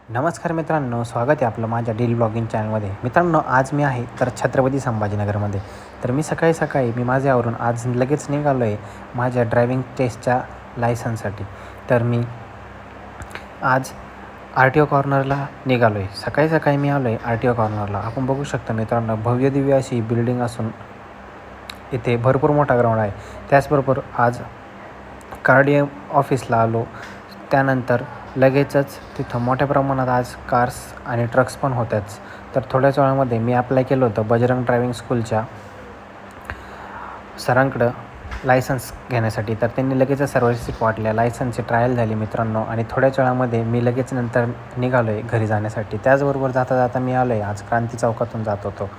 नमस्कार मित्रांनो, स्वागत आहे आपलं माझ्या डेली ब्लॉगिंग चॅनलमध्ये. मित्रांनो, आज मी आहे तर छत्रपती संभाजीनगरमध्ये. तर मी सकाळी मी माझ्यावरून आज लगेच निघालो आहे माझ्या ड्रायव्हिंग टेस्टच्या लायसन्ससाठी. तर मी आज RTO कॉर्नरला निघालो आहे. सकाळी मी आलो आहे RTO कॉर्नरला. आपण बघू शकता मित्रांनो, भव्य दिव्य अशी बिल्डिंग असून इथे भरपूर मोठा ग्राउंड आहे. त्याचबरोबर आज कार्डिओ ऑफिसला आलो. त्यानंतर लगेचच तिथं मोठ्या प्रमाणात आज कार्स आणि ट्रक्स पण होत्याच. तर थोड्याच वेळामध्ये मी अप्लाय केलं होतं बजरंग ड्रायव्हिंग स्कूलच्या सरांकडं लायसन्स घेण्यासाठी. तर त्यांनी लगेचच सर्व रिसिप्ट वाटल्या. लायसन्सची ट्रायल झाली मित्रांनो, आणि थोड्याच वेळामध्ये मी लगेच नंतर निघालो आहे घरी जाण्यासाठी. त्याचबरोबर जाता मी आलो आहे, आज क्रांती चौकातून जात होतो.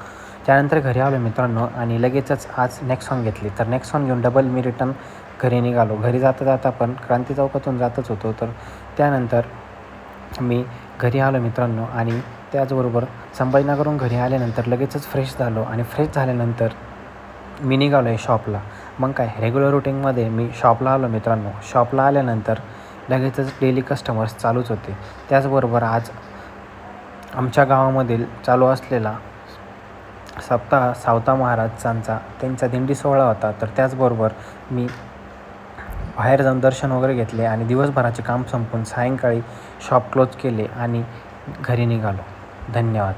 त्यानंतर घरी आलो मित्रांनो, आणि लगेचच आज नेक्सॉन घेतली. तर नेक्सॉन घेऊन डबल मी रिटर्न घरी निघालो. घरी जाता पण क्रांती चौकातून जातच होतो. तर त्यानंतर मी घरी आलो मित्रांनो, आणि त्याचबरोबर संभाजीनगरहून घरी आल्यानंतर लगेचच फ्रेश झालो, आणि फ्रेश झाल्यानंतर मी निघालो आहे शॉपला. मग काय, रेग्युलर रुटीनमध्ये मी शॉपला आलो मित्रांनो. शॉपला आल्यानंतर लगेचच डेली कस्टमर्स चालूच होते. त्याचबरोबर आज आमच्या गावामधील चालू असलेला सप्ताह सावता महाराजांचा त्यांचा दिंडी सोहळा होता. तर त्याचबरोबर मी बाहेर जाऊन दर्शन वगैरे घेतले, आणि दिवसभराचे काम संपवून सायंकाळी शॉप क्लोज केले आणि घरी निघालो. धन्यवाद.